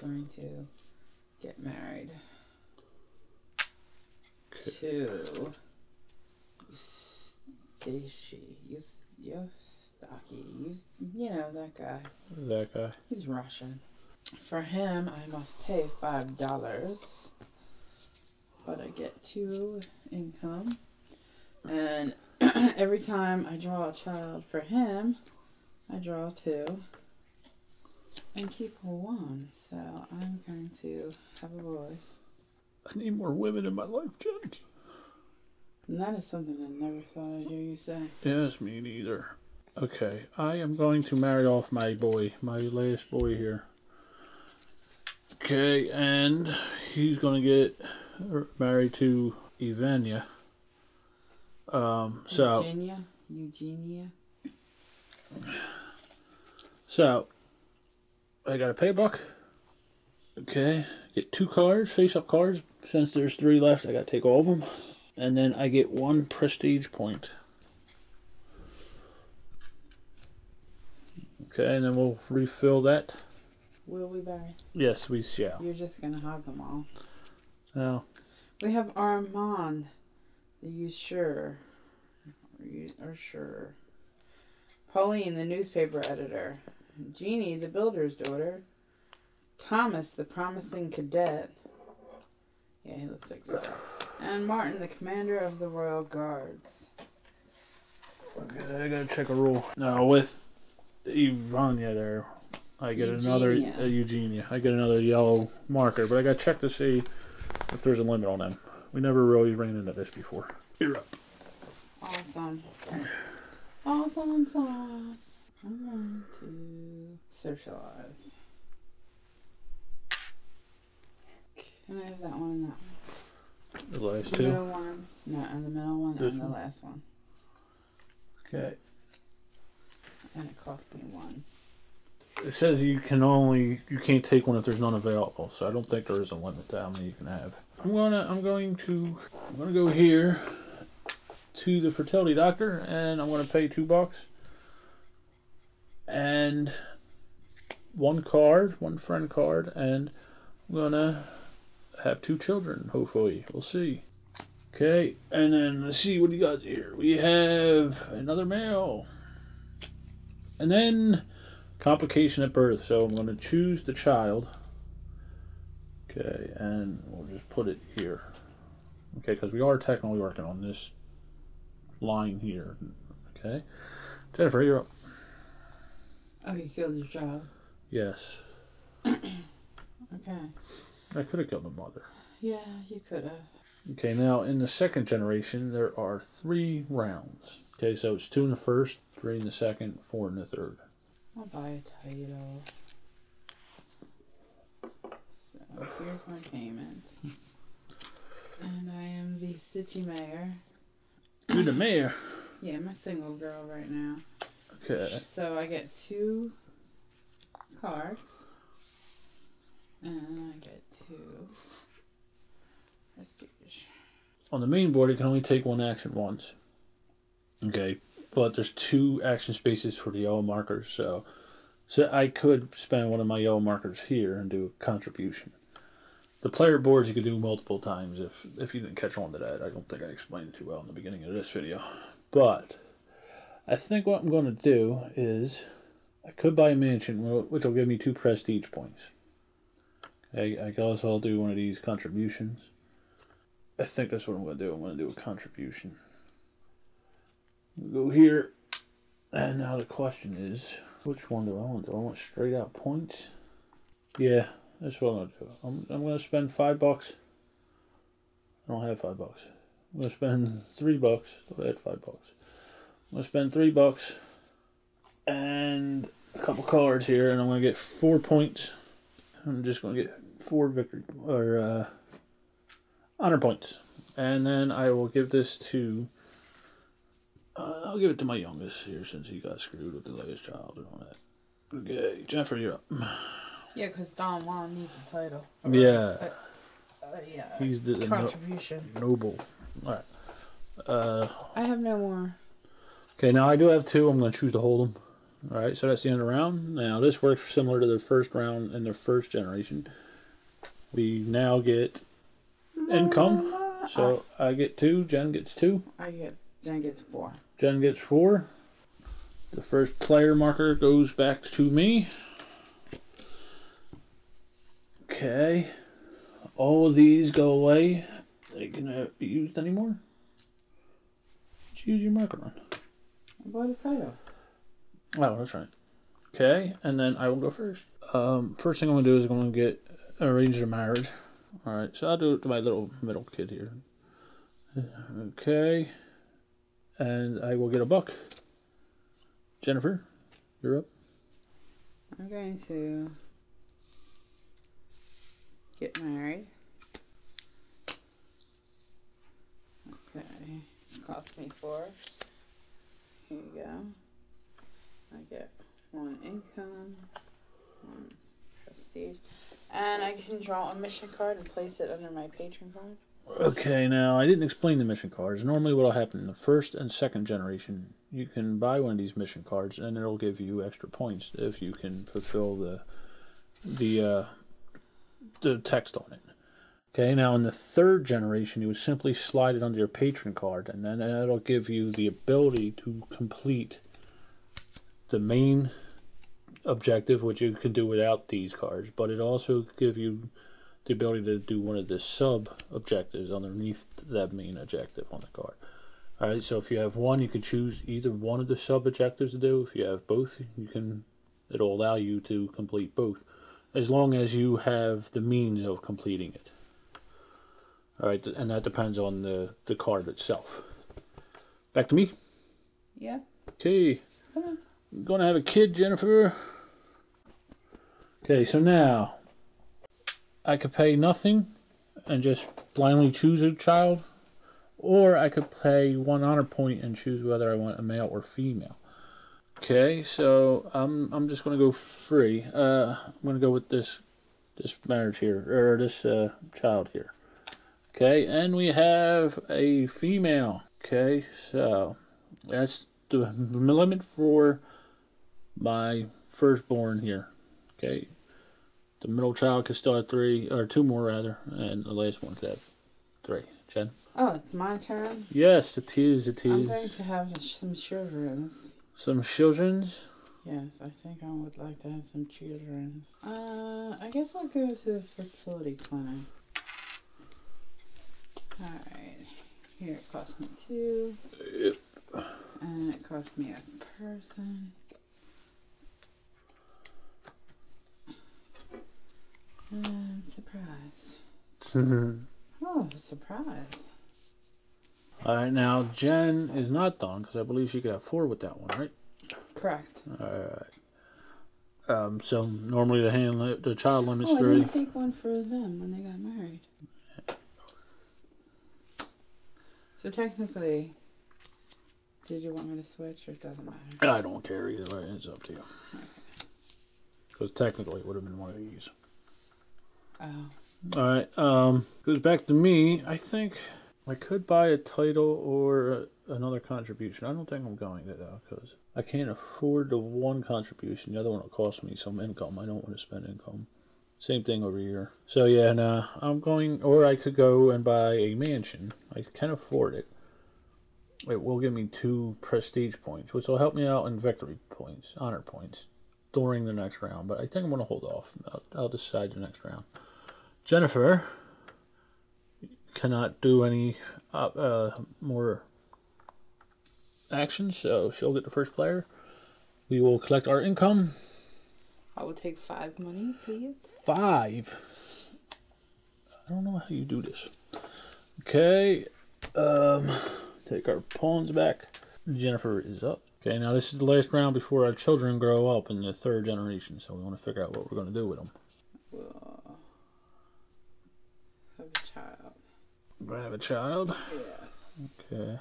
going to get married to Stacy. Yostaki. You know, that guy. That guy. He's Russian. For him, I must pay $5. But I get 2 income. And every time I draw a child for him, I draw 2. And keep 1. So I'm going to have a boy. I need more women in my life, Jen. And that is something I never thought I'd hear you say. Yes, me neither. Okay, I am going to marry off my boy, my last boy here. Okay, and he's going to get married to Evania. Eugenia. So, I got to pay $1. Okay, get 2 cards, face-up cards. Since there's 3 left, I got to take all of them. And then I get 1 prestige point. Okay, and then we'll refill that. Will we, Barry? Yes, we shall. You're just going to hog them all. No. We have Armand. Are you sure? Are sure? Pauline, the newspaper editor. Jeannie, the builder's daughter. Thomas, the promising cadet. Yeah, he looks like that. And Martin, the commander of the Royal Guards. Okay, I gotta check a rule. Now, with Evania there, I get another Eugenia. I get another yellow marker, but I gotta check to see if there's a limit on them. We never really ran into this before. You're up. Awesome. Awesome sauce. I'm going to socialize. Can I have that one and that one? The last the 2? Middle one. No, and the middle one and the last one. Okay. And it cost me 1. It says you can't take one if there's none available, so I don't think there is a limit to how many you can have. I'm going to go here to the fertility doctor, and I'm gonna pay $2 and 1 card, 1 friend card, and I'm gonna have 2 children. Hopefully, we'll see. Okay, and then let's see what you got here. We have another male, and then complication at birth. So I'm gonna choose the child. Okay, and we'll just put it here. Okay, because we are technically working on this line here. Okay, Jennifer, you're up. Oh, you killed your child? Yes. Okay. I could have killed my mother. Yeah, you could have. Okay, now in the second generation, there are 3 rounds. Okay, so it's 2 in the first, 3 in the second, 4 in the third. I'll buy a title. So here's my payment. And I am the city mayor. You're the mayor. Yeah, I'm a single girl right now. Okay. So I get 2 cards. And I get 2 prestige. On the main board, you can only take 1 action once. Okay, but there's 2 action spaces for the yellow markers, so I could spend one of my yellow markers here and do a contribution. The player boards you could do multiple times if you didn't catch on to that. I don't think I explained it too well in the beginning of this video. But I think what I'm going to do is I could buy a mansion, which will give me 2 prestige points. Okay, I guess I'll do one of these contributions. I think that's what I'm going to do. I'm going to do a contribution. We'll go here. And now the question is, which one do I want? Do I want straight out points? Yeah, that's what I'm going to do. I'm going to spend $5. I don't have $5. I'm going to spend $3. I had $5. I'm going to spend $3 and a couple cards here, and I'm going to get 4 points. I'm just going to get 4 victory or honor points, and then I will give this to. I'll give it to my youngest here since he got screwed with the latest child and all that. Okay, Jennifer, you're up. Yeah, because Don Juan needs a title. Yeah. Yeah. He's the contribution. Noble. All right. I have no more. Okay, now I do have 2. I'm going to choose to hold them. Alright, so that's the end of the round. Now, this works similar to the first round in the first generation. We now get income. So I get 2, Jen gets 2. Jen gets 4. Jen gets 4. The first player marker goes back to me. Okay. All of these go away. They cannot be used anymore. Let's use your marker on. What a title. Oh, that's right. Okay, and then I will go first. First thing I'm going to do is I'm going to get arrange the marriage. Alright, so I'll do it to my little middle kid here. Okay. And I will get a buck. Jennifer, you're up. I'm going to get married. Okay. Cost me 4. Here you go. I get 1 income, 1 prestige, and I can draw a mission card and place it under my patron card. Okay, now I didn't explain the mission cards. Normally what will happen in the first and second generation, you can buy one of these mission cards and it'll give you extra points if you can fulfill the text on it. Okay, now in the third generation, you would simply slide it under your patron card, and then it'll give you the ability to complete the main objective, which you can do without these cards, but it also give you the ability to do one of the sub objectives underneath that main objective on the card. Alright, so if you have one, you can choose either one of the sub objectives to do. If you have both, it'll allow you to complete both, as long as you have the means of completing it. Alright, and that depends on the card itself. Back to me? Yeah. Okay. I'm going to have a kid, Jennifer. Okay, so now I could pay nothing and just blindly choose a child, or I could pay 1 honor point and choose whether I want a male or female. Okay, so I'm just going to go free. I'm going to go with this marriage here, or this child here. Okay, and we have a female. Okay, so that's the limit for my firstborn here. Okay, the middle child could still have 3, or 2 more rather, and the last one could have 3. Jen? Oh, it's my turn? Yes, it is, it is. I'm going to have some children. Some children's? Yes, I think I would like to have some children. I guess I'll go to the fertility clinic. Alright, here it cost me 2. Yep. And it cost me a person. And surprise. Oh, surprise. Alright, now Jen is not done, because I believe she could have 4 with that one, right? Correct. Alright. So normally the child limit's 3. I didn't take one for them when they got married. So technically, did you want me to switch, or it doesn't matter? I don't care either way. It's up to you. Because technically it would have been one of these. Oh. Alright, goes back to me. I think I could buy a title or another contribution. I don't think I'm going to, though, because I can't afford the one contribution. The other one will cost me some income. I don't want to spend income. Same thing over here. So yeah, nah, I'm going, or I could go and buy a mansion. I can afford it. It will give me 2 prestige points, which will help me out in victory points, honor points, during the next round. But I think I'm going to hold off. I'll decide the next round. Jennifer cannot do any more actions, so she'll get the first player. We will collect our income. I will take 5 money, please. 5. I don't know how you do this. Okay. Take our pawns back. Jennifer is up. Okay, now this is the last round before our children grow up in the 3rd generation, so we want to figure out what we're going to do with them. We'll have a child. We're going to have a child? Yes. Okay.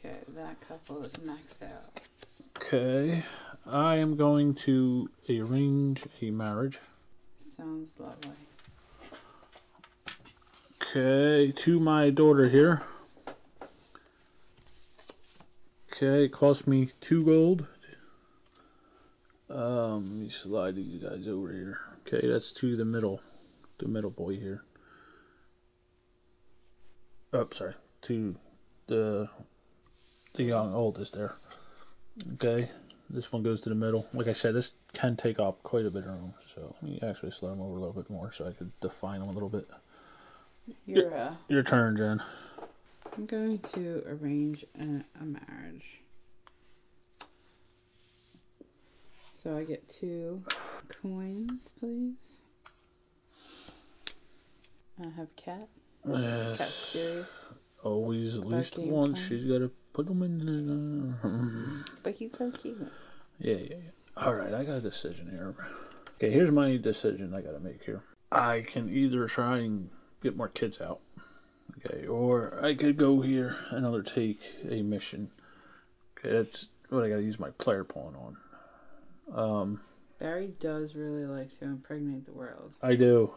Okay, that couple is maxed out. Okay. I am going to arrange a marriage. Sounds lovely. Okay, to my daughter here. Okay, it cost me 2 gold. Let me slide these guys over here. Okay, that's to the middle boy here. Oh, sorry, to the young oldest there. Okay, this one goes to the middle. Like I said, this can take up quite a bit of room. So let me actually slow them over a little bit more so I could define them a little bit. Your turn, Jen. I'm going to arrange a marriage. So I get 2 coins, please. I have Cat. Yes. Cat's serious. Always at least once. She's got to put them in there. But he's so cute. Yeah. Alright, I got a decision here. Okay, here's my decision I got to make here. I can either try and get more kids out. Okay, or I could go here and undertake a mission. Okay, that's what I got to use my player pawn on. Barry does really like to impregnate the world. I do.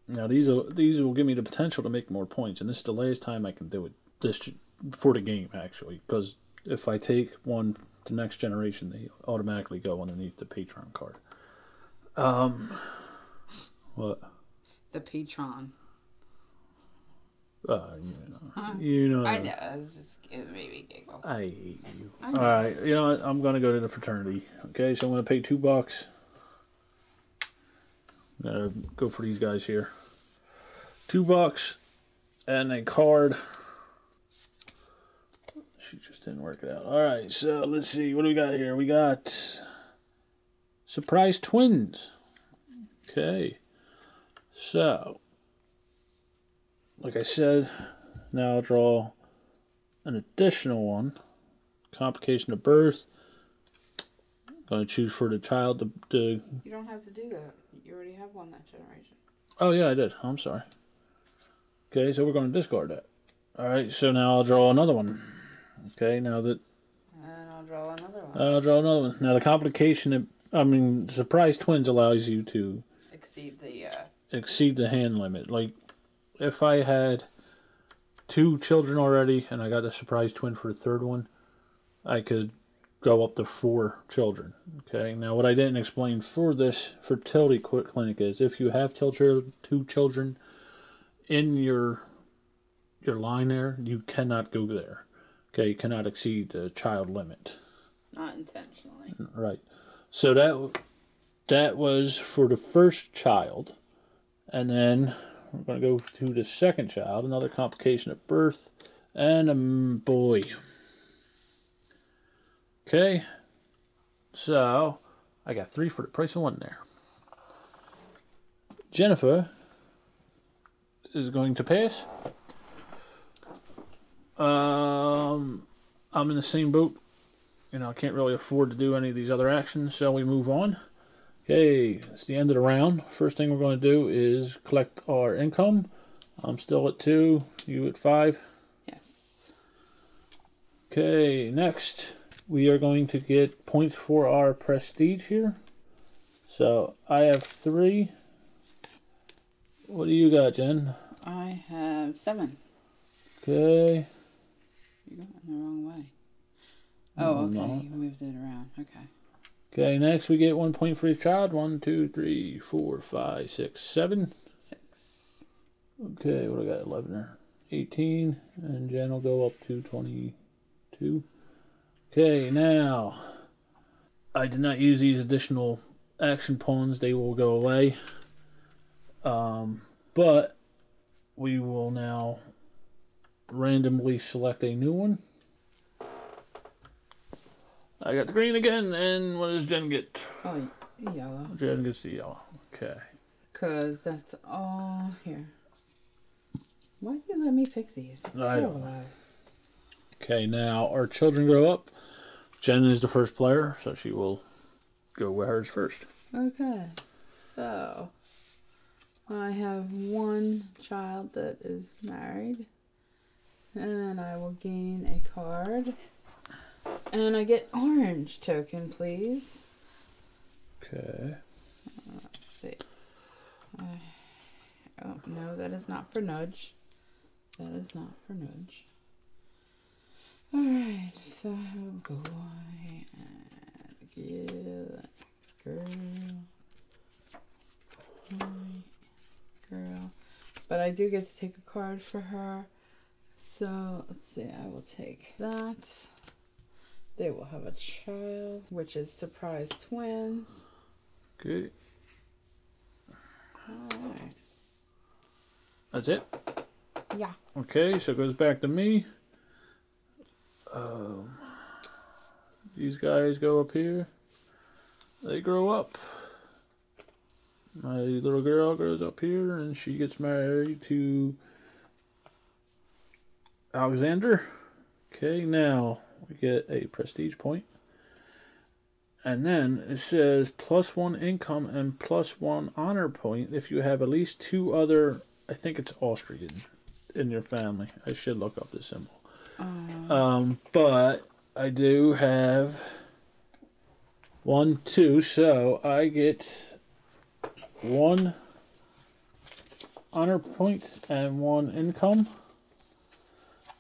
Now these will give me the potential to make more points, and this is the last time I can do it. This for the game actually, because if I take one to next generation, they automatically go underneath the Patron card. What? The Patron. You know. I know. It made me giggle. I hate you. Alright, you know what? I'm going to go to the fraternity. Okay, so I'm going to pay $2. I'm going to go for these guys here. $2 and a card. She just didn't work it out. Alright, so let's see. What do we got here? We got Surprise Twins. Okay. So, like I said, now I'll draw an additional one. Complication of birth. I'm going to choose for the child to... You don't have to do that. You already have one that generation. Oh, yeah, I did. I'm sorry. Okay, so we're going to discard that. Alright, so now I'll draw another one. Okay, now that... And I'll draw another one. I'll draw another one. Now the complication... Surprise Twins allows you to... Exceed the hand limit. Like, if I had 2 children already and I got a surprise twin for the third one, I could go up to 4 children. Okay, now what I didn't explain for this fertility clinic is if you have 2 children in your line there, you cannot go there. Okay, you cannot exceed the child limit. Not intentionally. Right. So that was for the first child. And then we're going to go to the second child, another complication of birth, and a boy. Okay, so I got 3 for the price of 1 there. Jennifer is going to pass. I'm in the same boat. You know, I can't really afford to do any of these other actions, so we move on. Okay, it's the end of the round. First thing we're going to do is collect our income. I'm still at 2, you at 5. Yes. Okay, next we are going to get points for our prestige here. So I have 3. What do you got, Jen? I have 7. Okay. You got it the wrong way. Oh, okay. No. You moved it around. Okay. Okay, next we get 1 point for each child. 1, 2, 3, 4, 5, 6, 7. 6. Okay, what do I got? 11 there. 18. And Jen will go up to 22. Okay, now I did not use these additional action pawns. They will go away. But we will now randomly select a new one. I got the green again, and what does Jen get? Oh, yellow. Jen gets the yellow. Okay. Because that's all here. Why did you let me pick these? I don't know. Okay, now our children grow up. Jen is the first player, so she will go with hers first. Okay. So, I have 1 child that is married. And I will gain a card. And I get orange token, please. Okay. Let's see. Oh, no, that is not for nudge. That is not for nudge. Alright, so I have a boy and a girl. Girl. But I do get to take a card for her. So let's see, I will take that. They will have a child, which is surprise twins. Okay. Alright. That's it? Yeah. Okay, so it goes back to me. These guys go up here. They grow up. My little girl goes up here and she gets married to Alexander. Okay, now we get a prestige point. And then it says +1 income and +1 honor point if you have at least 2 other, I think it's Austrian, in your family. I should look up this symbol. But I do have 1, 2, so I get 1 honor point and 1 income.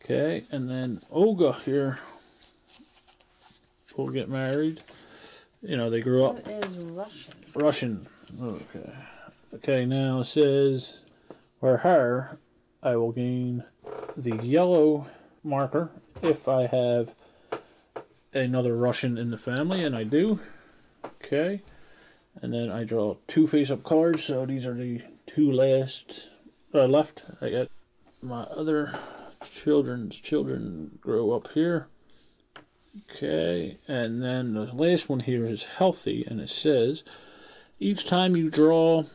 Okay, and then Olga here will get married. You know, they grew up. That is Russian. Russian. Okay. Okay, now it says for her, I will gain the yellow marker if I have another Russian in the family, and I do. Okay. And then I draw 2 face-up cards, so these are the 2 last left. I got my other children's children grow up here. Okay, and then the last one here is healthy, and it says each time you draw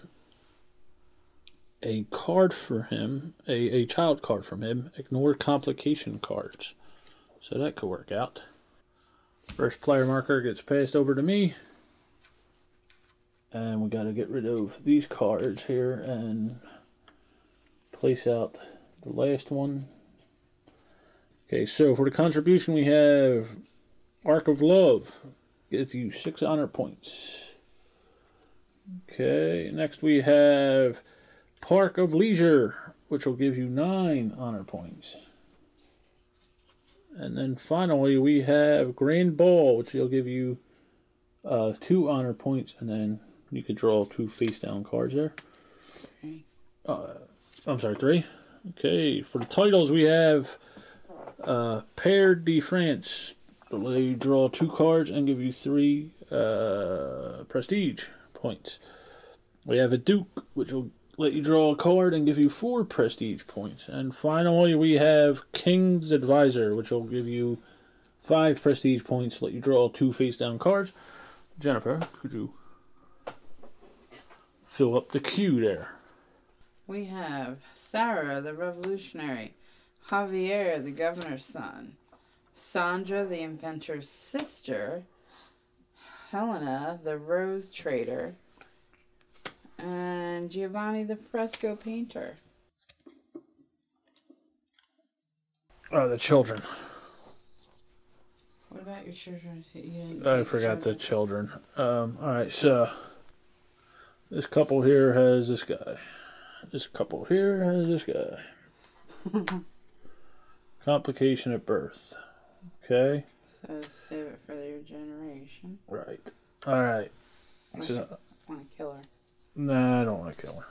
a card for him, a child card from him, ignore complication cards. So that could work out. First player marker gets passed over to me. And we got to get rid of these cards here and place out the last one. Okay, so for the contribution we have Arc of Love. Gives you 6 honor points. Okay, next we have Park of Leisure, which will give you 9 honor points. And then finally we have Grand Ball, which will give you 2 honor points, and then you could draw 2 face-down cards there. I'm sorry, 3. Okay, for the titles we have Pair de France. They draw 2 cards and give you 3 prestige points. We have a Duke, which will let you draw a card and give you 4 prestige points. And finally, we have King's Advisor, which will give you 5 prestige points, let you draw 2 face-down cards. Jennifer, could you fill up the queue there? We have Sarah, the revolutionary, Javier, the governor's son, Sandra, the inventor's sister, Helena, the rose trader, and Giovanni, the fresco painter. The children. What about your children? I forgot the children. Alright, so this couple here has this guy. This couple here has this guy. Complication at birth. Okay. So save it for your generation. Right. Alright. So, want to kill her? Nah, I don't want to kill her.